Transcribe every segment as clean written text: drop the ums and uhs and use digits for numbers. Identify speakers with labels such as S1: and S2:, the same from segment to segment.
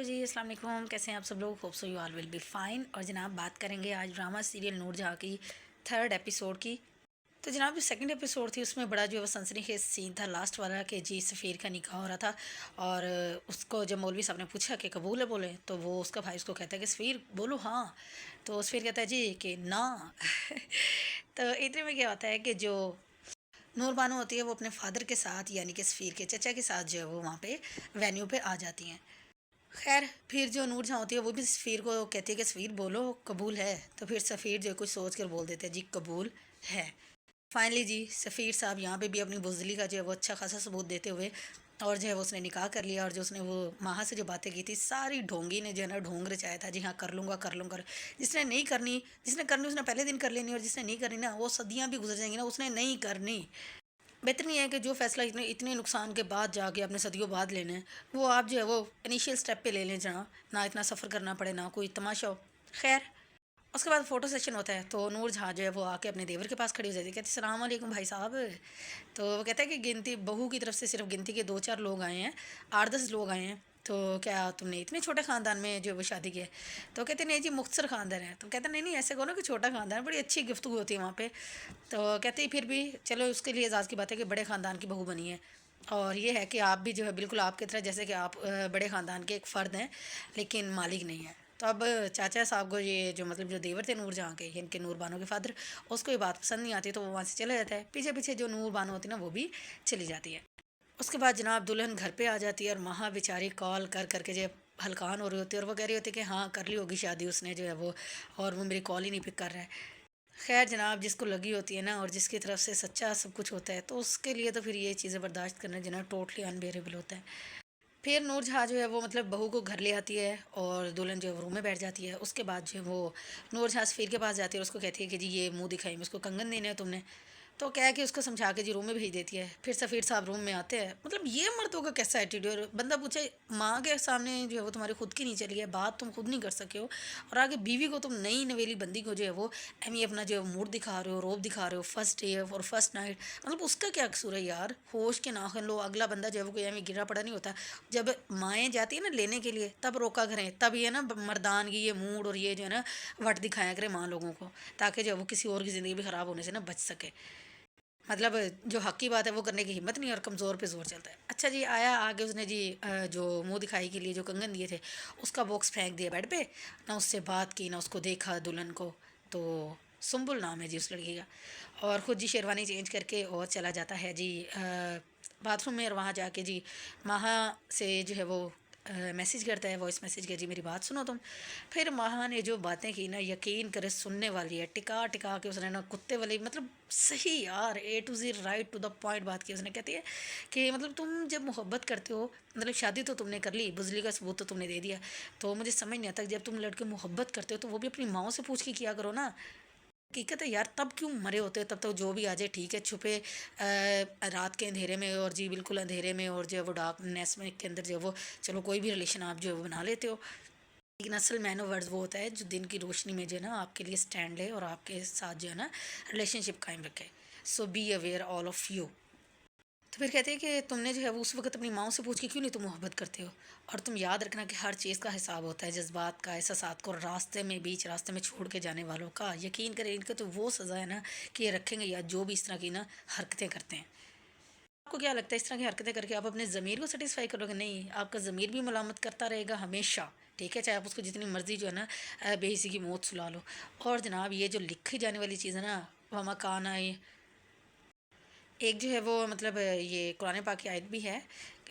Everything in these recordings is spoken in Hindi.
S1: जी, अस्सलाम वालेकुम। कैसे हैं आप सब लोग? Hope so you all will be fine. और जनाब बात करेंगे आज ड्रामा सीरियल नूरजहाँ की थर्ड एपिसोड की। तो जनाब जो सेकंड एपिसोड थी उसमें बड़ा जो है वो सनसनीखेज सीन था लास्ट वाला कि जी सफ़ीर का निकाह हो रहा था। और उसको जब मौलवी साहब ने पूछा कि कबूल है बोले, तो वो उसका भाई उसको कहता है कि सफ़ीर बोलो हाँ। तो सफ़ीर कहता है जी कि ना। तो इतने में क्या होता है कि जो नूर बानो होती है वो अपने फादर के साथ यानी कि सफ़ीर के चचा के साथ जो है वो वहाँ पे वेन्यू पे आ जाती हैं। खैर फिर जो नूरजहाँ होती है वो भी सफ़ीर को कहती है कि सफ़ीर बोलो कबूल है। तो फिर सफ़ीर जो है कुछ सोच कर बोल देते हैं जी कबूल है। फाइनली जी सफ़ीर साहब यहाँ पे भी अपनी बुज़दिली का जो है वो अच्छा खासा सबूत देते हुए और जो है वो उसने निकाह कर लिया। और जो उसने वो माहा से जो बातें की थी सारी ढोंगी ने जो है ना ढोंग रचाया था जी हाँ कर लूँगा जिसने नहीं करनी, जिसने करनी उसने पहले दिन कर लेनी, और जिसने नहीं करनी ना वो सदियाँ भी गुजर जाएंगी ना उसने नहीं करनी। बेहतर नहीं है कि जो फ़ैसला इतने इतने नुकसान के बाद जाके अपने सदियों बाद लेना है वो आप जो है वो इनिशियल स्टेप पे ले लें जहाँ ना इतना सफ़र करना पड़े ना कोई तमाशा हो। खैर उसके बाद फ़ोटो सेशन होता है तो नूर जहाँ जो है वो आके अपने देवर के पास खड़ी हो जाती है, कहती सलाम वालेकुम भाई साहब। तो वो कहता है कि गिनती बहू की तरफ से सिर्फ गिनती के 2-4 लोग आए हैं, 8-10 लोग आए हैं। तो क्या तुमने इतने छोटे ख़ानदान में जो है वो शादी की है? तो कहते नहीं जी मुख्तसर ख़ानदान है। तो कहते नहीं नहीं ऐसे कहो ना कि छोटा ख़ानदान है, बड़ी अच्छी गुफ्तगू होती है वहाँ पे। तो कहते फिर भी चलो उसके लिए एजाज़ की बात है कि बड़े ख़ानदान की बहू बनी है। और ये है कि आप भी जो है बिल्कुल आपकी तरह जैसे कि आप बड़े ख़ानदान के एक फ़र्द हैं लेकिन मालिक नहीं हैं। तो अब चाचा साहब को ये जो मतलब जो देवर थे नूरजहाँ के इनके नूर बानो के फादर, उसको ये बात पसंद नहीं आती तो वो वहाँ से चला जाता है। पीछे पीछे जो नूर बानो होती है ना वो भी चली जाती है। उसके बाद जनाब दुल्हन घर पे आ जाती है और महा बेचारी कॉल कर करके जो है हलकान हो रही होती है और वो कह रही होती है कि हाँ कर ली होगी शादी उसने जो है वो, और वो मेरी कॉल ही नहीं पिक कर रहा है। खैर जनाब जिसको लगी होती है ना और जिसकी तरफ से सच्चा सब कुछ होता है तो उसके लिए तो फिर ये चीज़ें बर्दाश्त करना जो ना टोटली अनबेरेबल होता है। फिर नूरजहाँ जो है वो मतलब बहू को घर ले आती है और दुल्हन जो है वो रूम में बैठ जाती है। उसके बाद जो है वो नूरजहाँ सफ़ीर के पास जाती है और उसको कहती है कि जी ये मुंह दिखाई में उसको कंगन देने हैं तुमने। तो क्या है कि उसको समझा के जी रूम में भेज देती है। फिर सफ़ीर साहब रूम में आते हैं, मतलब ये मर्दों का कैसा एटीट्यूड। बंदा पूछे माँ के सामने जो है वो तुम्हारी खुद की नहीं चली है बात, तुम खुद नहीं कर सके हो, और आगे बीवी को तुम नई नवेली बंदी को जो है वो एम ही अपना जो है मूड दिखा रहे हो, रोब दिखा रहे हो फर्स्ट डे और फर्स्ट नाइट। मतलब उसका क्या कसूर है यार, होश के नाखन लो। अगला बंदा जो है वो कोई एम ही गिरा पड़ा नहीं होता। जब माएँ जाती है ना लेने के लिए तब रोका करें, तब ये ना मर्दानगी ये मूड और ये जो है ना वट दिखाया करें माँ लोगों को, ताकि जो है वो किसी और की ज़िंदगी भी ख़राब होने से ना बच सके। मतलब जो हक की बात है वो करने की हिम्मत नहीं और कमज़ोर पे ज़ोर चलता है। अच्छा जी आया आगे उसने जी जो मुंह दिखाई के लिए जो कंगन दिए थे उसका बॉक्स फेंक दिया बेड पे। ना उससे बात की ना उसको देखा दुल्हन को। तो सुम्बुल नाम है जी उस लड़की का। और ख़ुद जी शेरवानी चेंज करके और चला जाता है जी बाथरूम में, और वहाँ जाके जी माहा से जो है वो मैसेज करता है, वॉइस मैसेज किया जी मेरी बात सुनो तुम। फिर माहा ने जो बातें की ना यकीन करे सुनने वाली है, टिका टिका के उसने ना कुत्ते वाली मतलब सही यार A to Z right to the point बात की। उसने कहती है कि मतलब तुम जब मोहब्बत करते हो, मतलब शादी तो तुमने कर ली, बुजली का सबूत तो तुमने दे दिया, तो मुझे समझ नहीं आता जब तुम लड़के मोहब्बत करते हो तो वो भी अपनी माओ से पूछ के किया करो ना। हकीकत है यार, तब क्यों मरे होते, तब तो जो भी आ जाए ठीक है, छुपे रात के अंधेरे में और जी बिल्कुल अंधेरे में और जो है वो डार्कनेस में के अंदर जो है वो चलो कोई भी रिलेशन आप जो है वो बना लेते हो। लेकिन असल मैन ऑफ वर्ड्स वो होता है जो दिन की रोशनी में जो है ना आपके लिए स्टैंड ले और आपके साथ जो है ना रिलेशनशिप कायम रखे। So be aware all of you. तो फिर कहते हैं कि तुमने जो है वो उस वक़्त अपनी माँ से पूछ के क्यों नहीं तुम मोहब्बत करते हो? और तुम याद रखना कि हर चीज़ का हिसाब होता है, जज़्बात का, एहसासात को, रास्ते में बीच रास्ते में छोड़ के जाने वालों का। यकीन करें इनका तो वो सज़ा है ना कि ये रखेंगे या जो भी इस तरह की ना हरकतें करते हैं। आपको क्या लगता है इस तरह की हरकतें करके आप अपने ज़मीर को सैटिस्फाई करोगे? नहीं, आपका ज़मीर भी मलामत करता रहेगा हमेशा, ठीक है? चाहे आप उसको जितनी मर्ज़ी जो है ना बेहिसी की मौत सुला लो। और जनाब ये जो लिखी जाने वाली चीज़ है ना, वमा काना ये एक जो है वो मतलब ये कुरान पाक की आयत भी है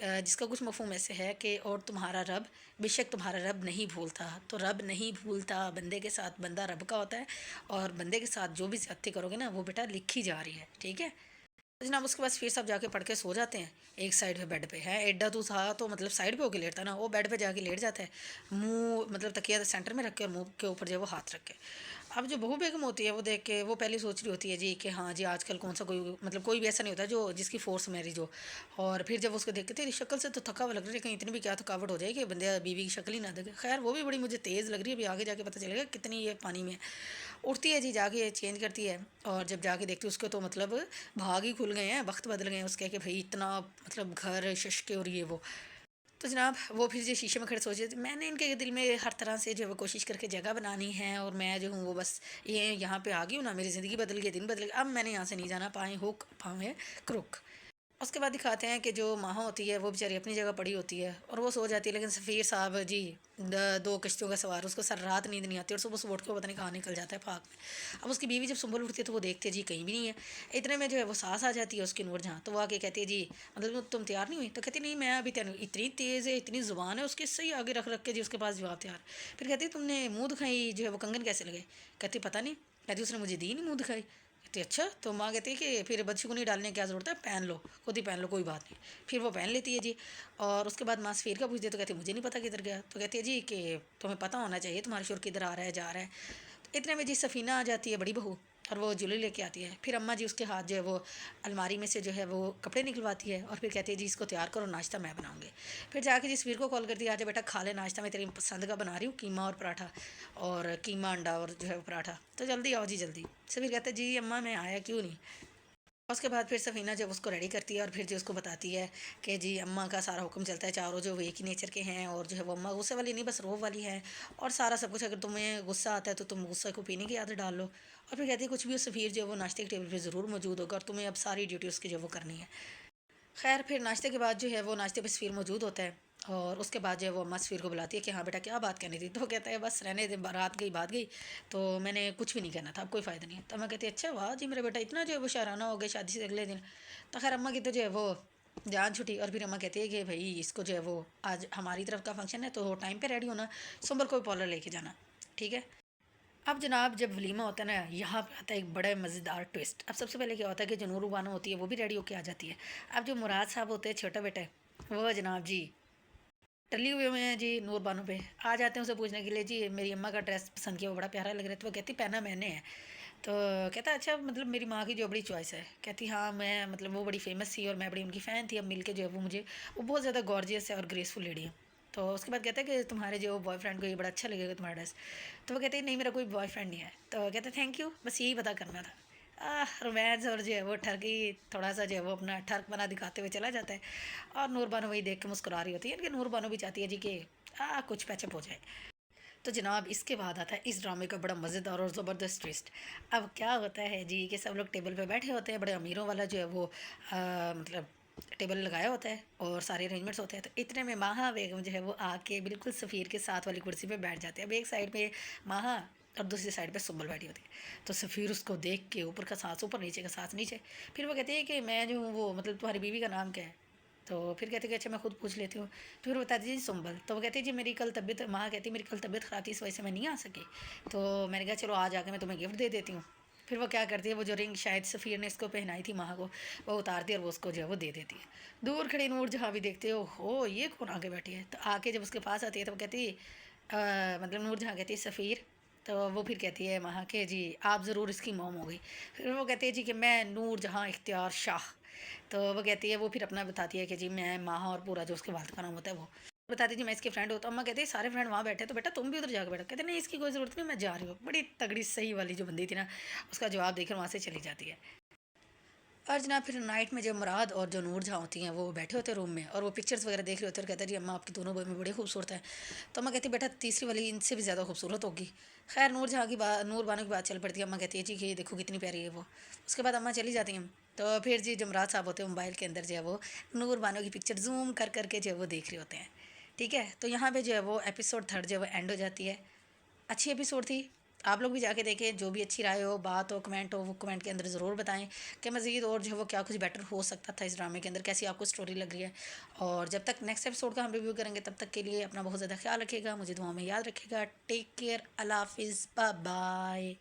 S1: जिसका कुछ मफ़हूम ऐसे है कि और तुम्हारा रब बेशक तुम्हारा रब नहीं भूलता। तो रब नहीं भूलता, बंदे के साथ बंदा रब का होता है, और बंदे के साथ जो भी ज़्यादती करोगे ना वो बेटा लिखी जा रही है, ठीक है? तो जनाब उसके बाद फिर सब जाके पढ़ के सो जाते हैं। एक साइड पे बेड पे है एड्डा तो था तो मतलब साइड पे होके लेटता ना, वो बेड पे जाके लेट जाता है, मुंह मतलब तकिया सेंटर में रख के और मुंह के ऊपर जो है वो हाथ रख के। अब जो बहू बेगम होती है वो देख के वो पहले सोच रही होती है जी कि हाँ जी आजकल कौन सा कोई मतलब कोई भी ऐसा नहीं होता जो जिसकी फोर्स मैरिज हो। और फिर जब उसको देखते थे शक्ल से तो थका हुआ लग रहा है, कहीं इतनी भी क्या थकावट हो जाए कि बंदे बीवी की शक्ल ही ना देखे। खैर वो भी बड़ी मुझे तेज़ लग रही है, अभी आगे जाके पता चलेगा कितनी ये पानी में है। उठती है जी जाके चेंज करती है, और जब जाके देखती है उसके तो मतलब भाग ही खुल गए हैं, वक्त बदल गए हैं उसके कि भाई इतना मतलब घर शश के और ये वो। तो जनाब वो फिर जो शीशे में खड़े सोचे मैंने इनके दिल में हर तरह से जो है वो कोशिश करके जगह बनानी है और मैं जो हूँ वो बस ये यहाँ पे आ गई हूँ ना, मेरी ज़िंदगी बदल गई, दिन बदल गए, अब मैंने यहाँ से नहीं जाना, पाए हुक पाए क्रुक। उसके बाद दिखाते हैं कि जो माँ होती है वो बेचारी अपनी जगह पड़ी होती है और वो सो जाती है, लेकिन सफ़ीर साहब जी दो किश्तियों का सवार, उसको सर रात नींद नहीं आती और सुबह सुबह उठ के पता नहीं कहाँ निकल जाता है भाग में। अब उसकी बीवी जब सुबह उठती है तो वो देखते हैं जी कहीं भी नहीं है। इतने में जो है वो सास आ जाती है उसकी नूर जहाँ, तो वो आके कहती है जी मतलब तुम तैयार नहीं हुई, तो कहती नहीं मैं अभी तैयार नहीं। इतनी तेज़ है, इतनी ज़ुबान है उसके, सही आगे रख रख के जी उसके पास जवाब तैयार। फिर कहती तुमने मुँह दिखाई जो है वो कंगन कैसे लगे, कहती पता नहीं, कहती उसने मुझे दी नहीं मुँह दिखाई। कहती अच्छा, तो माँ कहती है कि फिर बच्ची को नहीं डालने की क्या ज़रूरत है, पहन लो, खुद ही पहन लो, कोई बात नहीं। फिर वो पहन लेती है जी। और उसके बाद माँ सफ़ीर का पूछती है तो कहती है मुझे नहीं पता किधर गया, तो कहती है जी कि तुम्हें पता होना चाहिए तुम्हारा शोर किधर आ रहा है जा रहा है। तो इतने में जी सफ़ीना आ जाती है बड़ी बहू और वो जुली लेके आती है। फिर अम्मा जी उसके हाथ जो है वो अलमारी में से जो है वो कपड़े निकलवाती है और फिर कहती है जी इसको तैयार करो, नाश्ता मैं बनाऊंगी। फिर जाके जी सफ़ीर को कॉल करती है आजा बेटा खा ले नाश्ता, मैं तेरी पसंद का बना रही हूँ, कीमा और पराठा और कीमा अंडा और जो है वो पराठा, तो जल्दी आओ जी जल्दी। सफ़ीर कहते हैं जी अम्मा मैं आया क्यों नहीं। उसके बाद फिर सफ़ीना जब उसको रेडी करती है और फिर जो उसको बताती है कि जी अम्मा का सारा हुक्म चलता है, चारों जो वो एक ही नेचर के हैं और जो है वो अम्मा गुस्से वाली नहीं बस रोब वाली है और सारा सब कुछ, अगर तुम्हें गुस्सा आता है तो तुम गुस्से को पीने की आदत डाल लो। और फिर कहती है कुछ भी हो सफ़ीर जो है वो नाश्ते के टेबल पे ज़रूर मौजूद होगा और तुम्हें अब सारी ड्यूटी उसकी जो वो करनी है। खैर फिर नाश्ते के बाद जो है वो नाश्ते पे सफ़ीर मौजूद होता है और उसके बाद जो है वो अम्मा सफ़ीर को बुलाती है कि हाँ बेटा क्या बात करनी थी, तो वो कहता है बस रहने दे, रात गई बात गई, तो मैंने कुछ भी नहीं कहना था, अब कोई फ़ायदा नहीं है। तो मैं कहती अच्छा वाह जी मेरा बेटा इतना जो है वो शाराना हो गया शादी से अगले दिन। तो खैर अम्मा की तो जो है वो जान छुटी और फिर अम्मा कहती है कि भाई इसको जो है वो आज हमारी तरफ का फंक्शन है तो टाइम पे रेडी होना, सुंबल को पार्लर लेके जाना, ठीक है। अब जनाब जब वलीमा होता है ना, यहाँ पे आता है एक बड़ा मज़ेदार ट्विस्ट। अब सबसे पहले क्या होता है कि जो नूरू बानो होती है वो भी रेडी होके आ जाती है। अब जो मुराद साहब होते हैं छोटा बेटा वो जनाब जी टली हुए हुए हैं जी नूर बानो पे आ जाते हैं उसे पूछने के लिए जी मेरी अम्मा का ड्रेस पसंद किया वो बड़ा प्यारा लग रहा है, तो वो कहती पहना मैंने है। तो कहता अच्छा मतलब मेरी माँ की जो बड़ी चॉइस है, कहती हाँ मैं मतलब वो बड़ी फेमस थी और मैं बड़ी उनकी फ़ैन थी, अब मिल के जो है वो मुझे वो बहुत ज़्यादा गॉर्जियस है और ग्रेसफुल लेडी है। तो उसके बाद कहता है कि तुम्हारे जो बॉयफ्रेंड को ये बड़ा अच्छा लगेगा तुम्हारा ड्रेस। तो वो कहते हैं नहीं मेरा कोई बॉयफ्रेंड नहीं है, तो कहते थैंक यू बस यही पता करना था। रोमांस और जो है वो ठरकी थोड़ा सा जो है वो अपना ठर्क बना दिखाते हुए चला जाता है और नूर बानो वही देख के मुस्कुरा रही होती है कि नूर बानो भी चाहती है जी कि कुछ पैचअप हो जाए। तो जनाब इसके बाद आता है इस ड्रामे का बड़ा मज़ेदार और ज़बरदस्त ट्विस्ट। अब क्या होता है जी कि सब लोग टेबल पे बैठे होते हैं, बड़े अमीरों वाला जो है वो मतलब टेबल लगाया होता है और सारे अरेंजमेंट्स होते हैं, तो इतने में माहा बेगम जो है वो आके बिल्कुल सफ़ीर के साथ वाली कुर्सी पे बैठ जाते हैं। अब एक साइड पे माहा और दूसरी साइड पे सुम्बल बैठी होती है। तो सफ़ीर उसको देख के ऊपर का सांस ऊपर नीचे का सांस नीचे, फिर वो कहती है कि मैं जो हूँ वो मतलब तुम्हारी बीवी का नाम क्या है। तो फिर कहते कि अच्छा मैं खुद पूछ लेती हूँ। तो फिर बता दीजिए सुंबल। तो वो कहती है जी मेरी कल तबीयत, माँ कहती मेरी कल तबीयत ख़राब थी इस वजह से मैं नहीं आ सकी। तो मैंने कहा चलो आज आके मैं तुम्हें गिफ्ट दे देती हूँ। फिर वो क्या करती है वो जो रिंग शायद सफ़ीर ने इसको पहनाई थी माँ को, वो उतारती है और वो उसको जो है वो दे देती है। दूर खड़ी नूर जहाँ भी देखते हो ये कौन आके बैठी है, तो आके जब उसके पास आती है तो वो कहती मतलब नूर जहाँ कहती है सफ़ीर। तो वो फिर कहती है माँ के जी आप ज़रूर इसकी मॉम हो गई। फिर वो कहती है जी कि मैं नूर जहाँ इख्तियार शाह। तो वो कहती है वो फिर अपना बताती है कि जी मैं माहा और पूरा जो उसके वालिद का नाम होता है वो बताती जी मैं इसकी फ्रेंड होता हूँ। अम्मा कहती है सारे फ्रेंड वहाँ बैठे तो बेटा तुम भी उधर जाकर बैठो, कहते नहीं इसकी कोई ज़रूरत नहीं मैं जा रही हूँ। बड़ी तगड़ी सही वाली जो बंदी थी ना, उसका जवाब देकर वहाँ से चली जाती है। और जनाब फिर नाइट में जब मुराद और जो नूर जहाँ होती हैं वो बैठे होते हैं रूम में और वो पिक्चर्स वगैरह देख रहे होते हैं और कहते हैं जी अम्मा आपकी दोनों बहनें बड़ी खूबसूरत हैं। तो अम्मा कहती है बेटा तीसरी वाली इनसे भी ज़्यादा खूबसूरत होगी। खैर नूर जहाँ की बात, नूर बानो की बात चल पड़ती है। अम्मा कहती है जी कि ये देखो कितनी प्यारी है वो। उसके बाद अम्मा चली जाती हैं। तो फिर जी जो मुराद साहब होते हैं मोबाइल के अंदर जो है वो नूर बानो की पिक्चर जूम कर करके जो है वो देख रहे होते हैं। ठीक है, तो यहाँ पे जो है वो एपिसोड थर्ड जो है वो एंड हो जाती है। अच्छी एपिसोड थी, आप लोग भी जाके देखें। जो भी अच्छी राय हो बात हो कमेंट हो वो कमेंट के अंदर ज़रूर बताएं कि मज़ीद और जो है वो क्या कुछ बेटर हो सकता था इस ड्रामे के अंदर, कैसी आपको स्टोरी लग रही है। और जब तक नेक्स्ट एपिसोड का हम रिव्यू करेंगे तब तक के लिए अपना बहुत ज़्यादा ख्याल रखिएगा, मुझे दुआ में याद रखिएगा। टेक केयर, अल्लाह हाफिज़, बाय बाय।